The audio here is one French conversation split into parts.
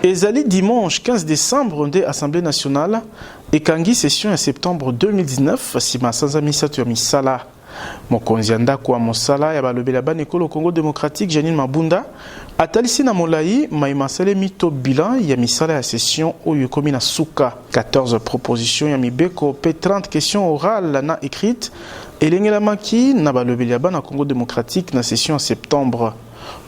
Ezali dimanche 15 décembre de Assemblée nationale et Kangi session en septembre 2019 sima sanza misato ya misala mokonzi ndako wa mosala ya balobela banekolo Congo démocratique Janine Mabunda atalisi na molai maimasale mito bilan ya misala ya session oyo komi na suka 14 propositions ya mibeko pe 30 questions orales na écrites elengelamaki na balobela bana Congo démocratique na session en septembre.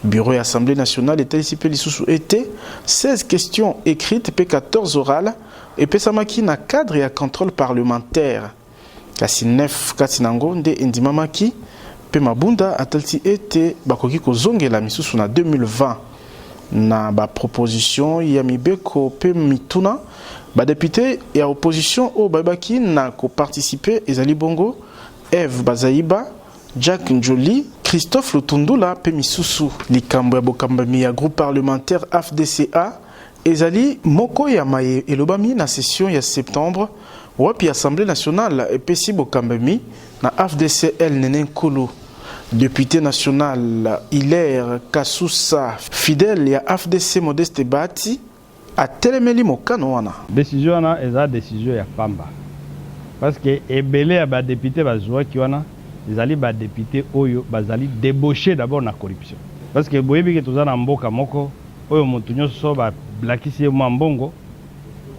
Bureau et Assemblée nationale est ici été 16 questions écrites et 14 orales et Pesamaki na cadre et à contrôle parlementaire. Kasi 9 katinango nde endimamaki pe mabunda atalti été bakoki kozongela misusu na 2020 na ba proposition ya mibeko pe mituna ba député ya opposition o babaki na ko participer ezali bongo Eve Bazaiba, Jack Njoli, Christophe Lutundula pe misusu likambo ya bokambami ya groupe parlementaire AFDCA ezali moko ya maye elobami na session ya septembre wapi Assemblée nationale epesi bokambami na AFDCL Nene Nkulu député national Hilaire Kasusa fidèle ya AFDC Modeste Bati atelemeli mokano wana décision na eza décision ya pamba parce que ebele ya ba député bazwa ki wana ezali ba député oyo bazali débauché d'abord na corruption parce que boyebi ke tozana mboka moko oyo mutu nyonso ba blakisi mwa mbongo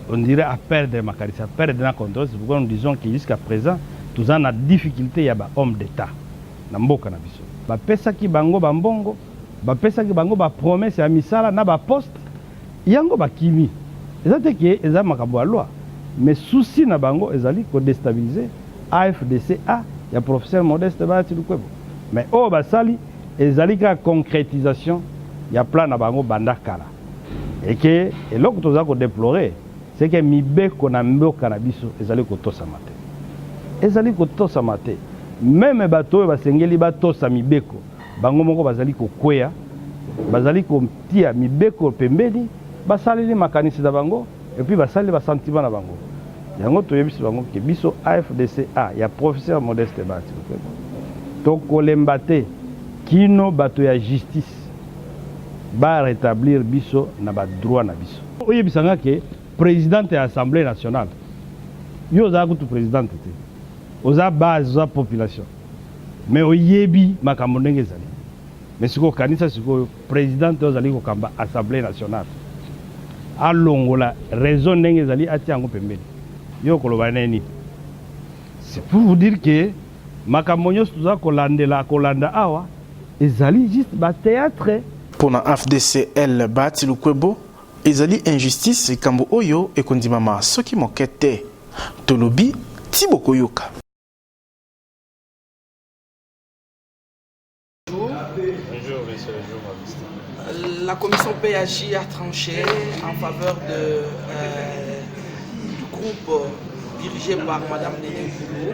on dirait à perdre makarisa perdre na contrôle. C'est pourquoi nous disons que jusqu'à présent tozana difficulté ya ba homme d'état na mboka na biso ba pesa ki bango ba mbongo ba pesa ki bango ba promesse ya misala na ba poste yango ba kimi ezate ke eza makambo ya loi mais souci na bango ezali ko déstabiliser AFDCA ya professeur Modeste Bati Lukwebo mais o basali ezali ka concrétisation ya plan na bango bandakala et que eloko toza ko déplorer c'est que mibeko na mboka na biso ezali ko tosa mate même bato basengeli batosa mibeko bango moko bazali ko kwea bazali ko tia mibeko pembeni basali makanisi na bango et puis basali ba sentiment na bango yango toyebisi bango ke biso AFDCA ya professeur Modeste Bati tokolemba te kino bato ya justice ba rétablir biso na ba droit na biso oyebisanga ke présidente ya Assemblée nationale yo oza kutu présidente te oza base oza population mais oyebi makambo ndenge ezali mais siko kanisa siko présidente ozali kokamba Assemblée nationale alongola raison ndenge ezali ati yango pembeni yo koloba neni. C'est pour vous dire que makambo nyonso toza kolanda awa ezali juste ba théâtre pour na AFDCL Bati Lukwebo ezali injustice kambo oyo ekondimama soki mokete tolobi tiboko yoka. Bonjour, monsieur le journaliste. La commission PAJ a tranché en faveur du groupe dirigé par Madame Nene Nkulu.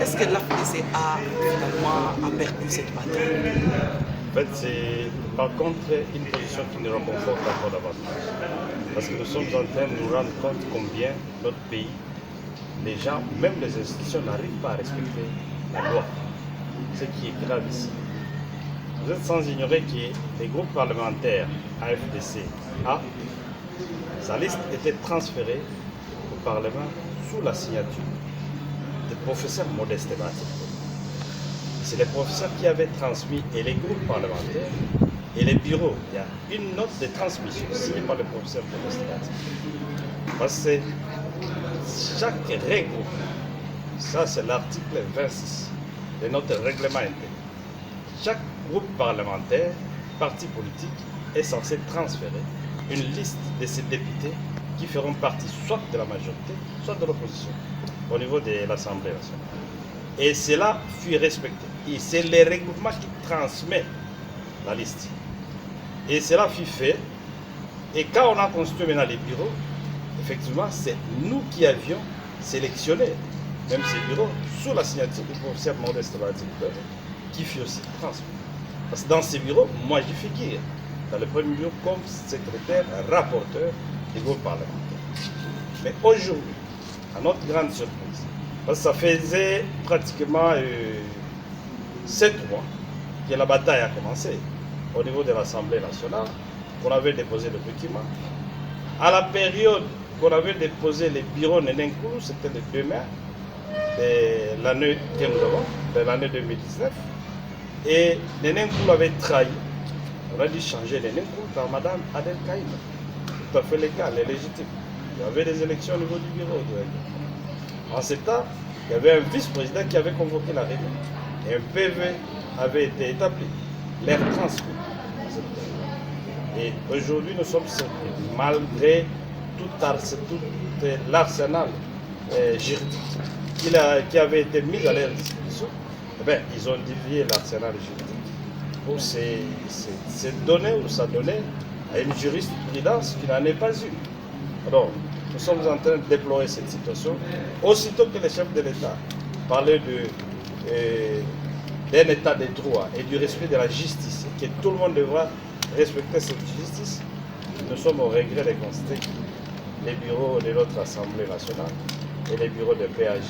Est-ce que l'AFDCA finalement a perdu cette bataille? En fait, c'est par contre une position qui nous reconforte encore davantage. Parce que nous sommes en train de nous rendre compte combien notre pays, les gens, même les institutions n'arrivent pas à respecter la loi. Ce qui est grave ici. Vous êtes sans ignorer que les groupes parlementaires AFDCA, sa liste était transférée au Parlement sous la signature du professeur Modeste Bati. C'est les professeurs qui avaient transmis et les groupes parlementaires et les bureaux. Il y a une note de transmission signée par le professeur Modeste Bati. Parce que chaque règle, ça c'est l'article 26 de notre règlement interne. Chaque groupe parlementaire, parti politique, est censé transférer une liste de ses députés qui feront partie soit de la majorité, soit de l'opposition, au niveau de l'Assemblée nationale. Et cela fut respecté. Et c'est le regroupement qui transmet la liste. Et cela fut fait. Et quand on a constitué maintenant les bureaux, effectivement, c'est nous qui avions sélectionné même ces bureaux sous la signature du professeur Modeste Bati, qui fut aussi transmis. Parce que dans ces bureaux, moi je figure dans le premier bureau comme secrétaire, rapporteur du groupe parlementaire. Mais aujourd'hui, à notre grande surprise, parce que ça faisait pratiquement 7 mois que la bataille a commencé au niveau de l'Assemblée nationale, qu'on avait déposé le document. À la période qu'on avait déposé les bureaux Nenenkoulou, c'était le 2 mai de l'année que nous avons, de l'année 2019. Et Nenenkoulou avait trahi. On a dû changer Nenenkoulou par Madame Adel Kaïm. Tout à fait légal et légitime. Il y avait des élections au niveau du bureau. En ce temps, il y avait un vice-président qui avait convoqué la réunion. Et un PV avait été établi. L'air transmis. Et aujourd'hui, nous sommes surpris, malgré tout l'arsenal juridique qui avait été mis à leur disposition. Eh bien, ils ont dévié l'arsenal juridique pour se donner ou s'adonner à une jurisprudence qui n'en est pas une. Alors, nous sommes en train de déplorer cette situation. Aussitôt que les chefs de l'État parlaient d'un état de droit et du respect de la justice, que tout le monde devra respecter cette justice, nous sommes au regret de constater que les bureaux de notre Assemblée nationale et les bureaux de PAJ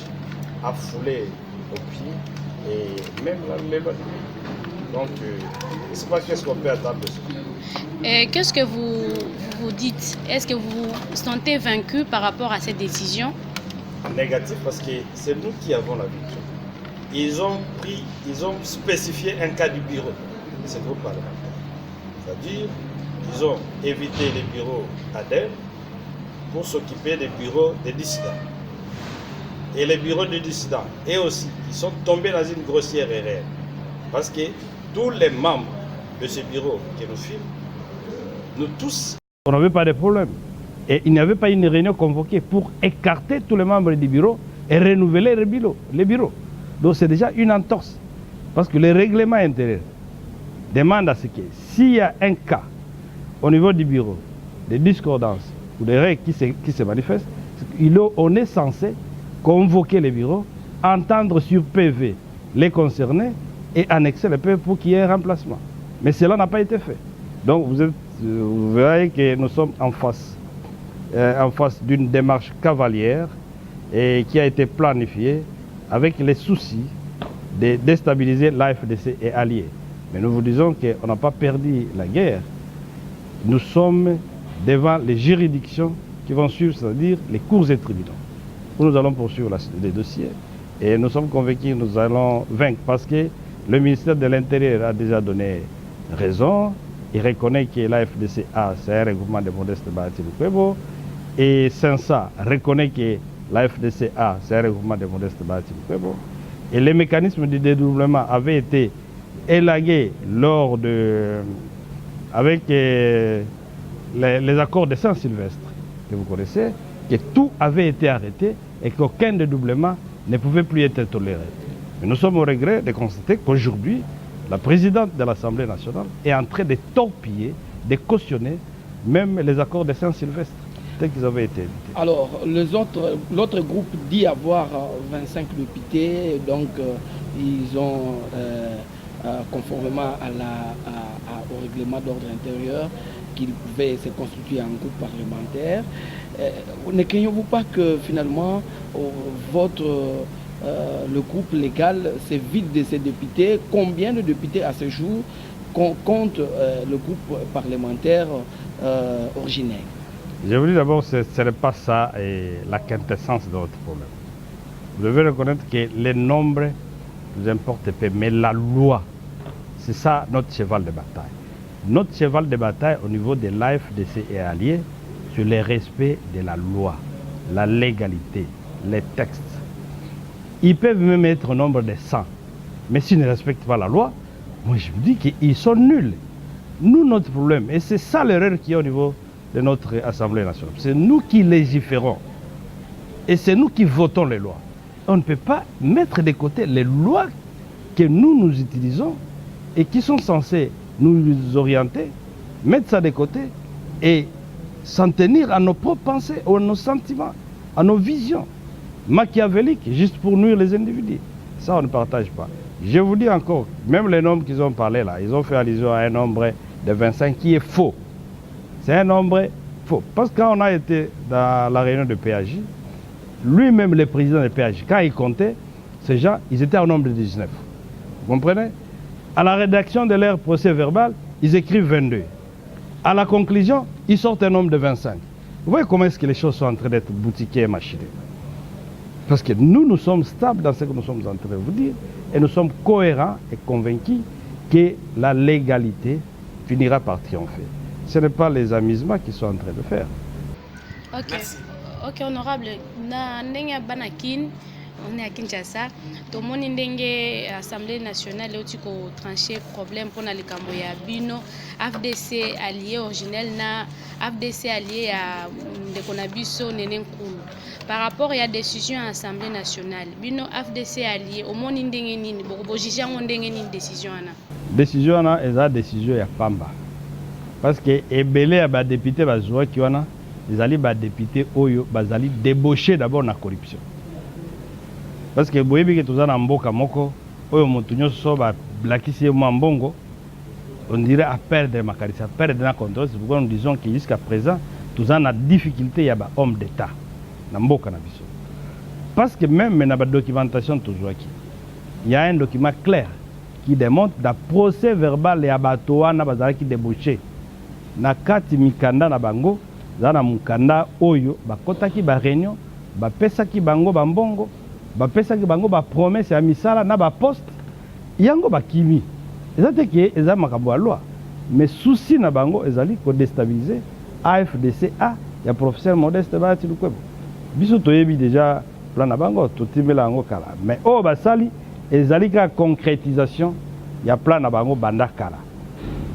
affoulés au pied et même les lois. Donc, je ne sais pas qu'est-ce qu'on peut attendre de ça. Qu'est-ce que vous dites? Est-ce que vous vous sentez vaincu par rapport à cette décision? Négatif, parce que c'est nous qui avons la victoire. Ils ont spécifié un cas du bureau de ce groupe parlementaire. C'est-à-dire, ils ont évité les bureaux ADER pour s'occuper des bureaux des dissidents. Et les bureaux des dissidents, et aussi, ils sont tombés dans une grossière erreur. Parce que tous les membres de ce bureau que nous filment, nous tous... On n'avait pas de problème. Et il n'y avait pas une réunion convoquée pour écarter tous les membres du bureau et renouveler les bureaux. Donc c'est déjà une entorse. Parce que le règlement intérieur demande à ce que s'il y a un cas au niveau du bureau de discordance ou de règles qui se manifestent, on est censé convoquer les bureaux, entendre sur PV les concernés et annexer le PV pour qu'il y ait un remplacement. Mais cela n'a pas été fait. Donc vous verrez que nous sommes en face d'une démarche cavalière et qui a été planifiée avec les soucis de déstabiliser l'AFDC et alliés. Mais nous vous disons qu'on n'a pas perdu la guerre. Nous sommes devant les juridictions qui vont suivre, c'est-à-dire les cours et tribunaux, où nous allons poursuivre les dossiers. Et nous sommes convaincus que nous allons vaincre parce que le ministère de l'Intérieur a déjà donné raison. Il reconnaît que l'AFDCA, c'est un regroupement de Modeste Bahati Lukwebo. Et Sensa reconnaît que l'AFDCA, c'est un regroupement de Modeste Bahati Lukwebo. Et les mécanismes de dédoublement avaient été élagués avec les accords de Saint-Sylvestre, que vous connaissez, que tout avait été arrêté et qu'aucun dédoublement ne pouvait plus être toléré. Mais nous sommes au regret de constater qu'aujourd'hui, la présidente de l'Assemblée nationale est en train de torpiller, de cautionner même les accords de Saint-Sylvestre, tels qu'ils avaient été édités. Alors, l'autre groupe dit avoir 25 députés, donc ils ont, conformément au règlement d'ordre intérieur, qu'ils pouvaient se constituer en groupe parlementaire. Ne craignez-vous pas que finalement, le groupe légal se vide de ses députés? Combien de députés à ce jour compte le groupe parlementaire originaire? Je vous dis d'abord, ce n'est pas ça la quintessence de notre problème. Vous devez reconnaître que les nombres nous importent peu, mais la loi, c'est ça notre cheval de bataille. Notre cheval de bataille au niveau de l'AFDC et alliés, sur le respect de la loi, la légalité, les textes. Ils peuvent même être au nombre de 100. Mais s'ils ne respectent pas la loi, moi je vous dis qu'ils sont nuls. Nous, notre problème, et c'est ça l'erreur qu'il y a au niveau de notre Assemblée nationale, c'est nous qui légiférons. Et c'est nous qui votons les lois. On ne peut pas mettre de côté les lois que nous utilisons et qui sont censées nous orienter, mettre ça de côté et s'en tenir à nos propres pensées, à nos sentiments, à nos visions machiavéliques, juste pour nuire les individus. Ça, on ne partage pas. Je vous dis encore, même les nombres qu'ils ont parlé là, ils ont fait allusion à un nombre de 25 qui est faux. C'est un nombre faux. Parce que quand on a été dans la réunion de PAJ, lui-même, le président de PAJ, quand il comptait, ces gens, ils étaient au nombre de 19. Vous comprenez? À la rédaction de leur procès verbal, ils écrivent 22. À la conclusion, ils sortent un nombre de 25. Vous voyez comment est-ce que les choses sont en train d'être boutiquées et machinées. Parce que nous sommes stables dans ce que nous sommes en train de vous dire et nous sommes cohérents et convaincus que la légalité finira par triompher. Ce n'est pas les amusements qu'ils sont en train de faire. Ok. Merci. Ok, honorable. Na ndenge banakin, on est à Kinshasa. Tout le monde est à l'Assemblée nationale et aussi qu'on trancher problème pour les Camboya Bino, FDC allié originel na FDC allié à Ndekonabiso Nenenkulu. Par rapport à la décision à l'Assemblée nationale, Bino FDC allié au monde ndenge nini, beaucoup juger on ndenge nini décision ana. Décision ana eza décision ya pamba. Parce que ebele ya ba député bazwa ki wana ezali ba député oyo bazali débauché d'abord na corruption. Parce que boyebi ke tozana mboka moko oyo motu nyonso ba blakisi mo mbongo on dirait à perdre makarisa, à perdre na contrôle. C'est pourquoi nous disons que jusqu'à présent tozana difficulté ya ba homme d'état na mboka na biso. Parce que même na ba documentation tozwaki. Il y a un document clair qui démontre da procès verbal ya bato wana bazalaki débauché. Na kati mikanda na bango zana mukanda oyo bakotaki ba réunion bapesaki bango bambongo bapesaki bango ba promesse ya misala na ba poste yango bakimi ezate ke eza makambo ya loi mais souci na bango ezali ko déstabiliser AFDCA ya professeur Modeste Bahati Lukwebo biso toyebi déjà plan na bango totimela yango kala mais o basali ezali ka concrétisation ya plan na bango banda kala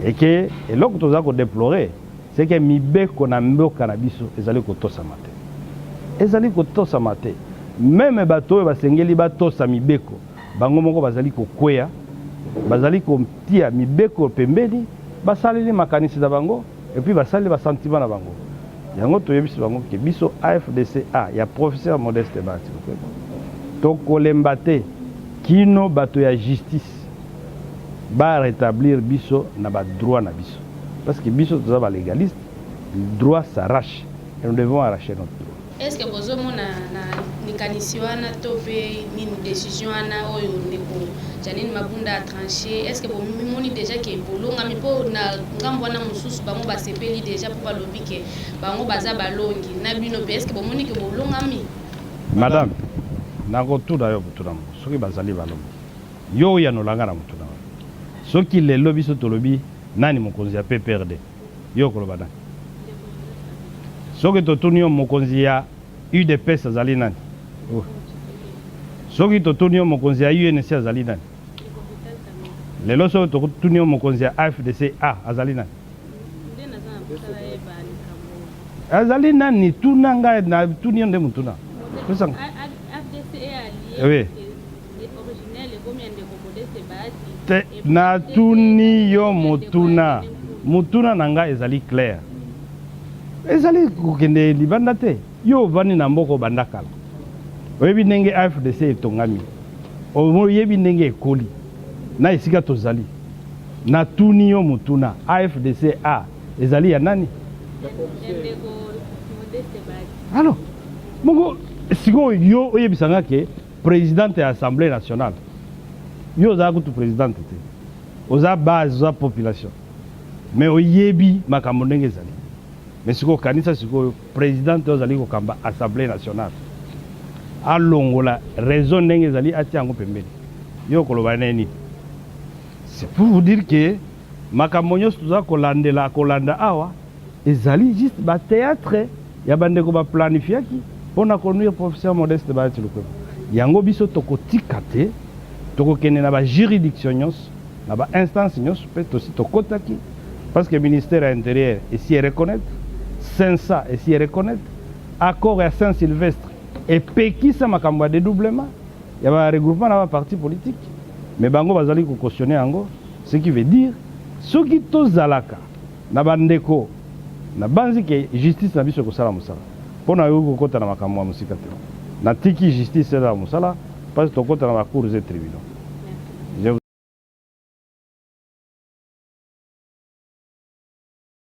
et que eloko toza ko déplorer c'est que mibeko na mboka na biso ezali ko tosama te ezali ko tosama te même bato oyo basengeli batosa mibeko bango moko bazali ko kweya bazali ko tia mibeko pembeni basaleli makanisi na bango et puis basali ba sentiment na bango yango toyebisi bango ke biso AFDCA ya professeur Modeste Bahati to kolemba te kino bato ya justice ba rétablir biso na ba droit na biso. Parce que biso toza ba légaliste, le droit s'arrache et nous devons arracher notre droit. Est-ce que vous avez une décision Janine Mabunda a tranché? Est-ce que vous avez déjà que bolonga mi po na ngambwana mususu bango ba sepeli déjà pour ba lobby ke bango baza balongi na bino pe est-ce que vous avez que bolonga mi? Madame, nako tout d'ailleurs pour tout le monde. Soki bazali balongi. Yo ya no langa na mutu na. Soki le lobby so to lobby nani mokonzi ya PPRD. Yo ko lobana. Soki to tunio mokonzi ya UDPS azali nani? Soki to tunio mokonzi ya UNC azali nani? Lelo so to tunio mokonzi ya AFDCA azali nani? Azali nani tunanga na tunio nde mutuna. Kusanga. AFDCA oui. Na tunio mutuna. Mutuna nanga ezali clair. Ezali kokende libanda te. Yo vani na mboko bandakala. Oyebi ndenge AFDC etongami. Oyebi ndenge ekoli. Na esika tozali. Na tuni yo mutuna. AFDCA ezali ya nani? Alors, mongo siko yo oyebisanga ke présidente ya Assemblée nationale. Yo za kutu présidente te. Oza base za population. Mais oyebi makambo ndenge ezali. Mais siko kanisa siko présidente ozali ko kamba Assemblée nationale. Alongola raison ndenge ezali atiango pembeni. Yo koloba neni. C'est pour vous dire que makambo nyonso toza kolanda awa ezali juste ba théâtre ya bandeko ba planifiaki pona conduire professeur Modeste Bahati Lukwebo. Yango biso tokotika te tokokende na ba juridiction nyonso na ba instance nyonso pe tosi tokotaki parce que ministère intérieur ici reconnaître Sensa ici reconnaître accord à Saint-Sylvestre et pekisa makambo ya dédoublement ya ba regroupement na ba parti politique mais bango bazali ko cautionner yango ce qui veut dire soki tozalaka na bandeko na banzi ke justice na biso ko sala musala pona yo ko kota na makambo ya musika te na tiki justice na musala parce que to kota na ba cours et tribunaux.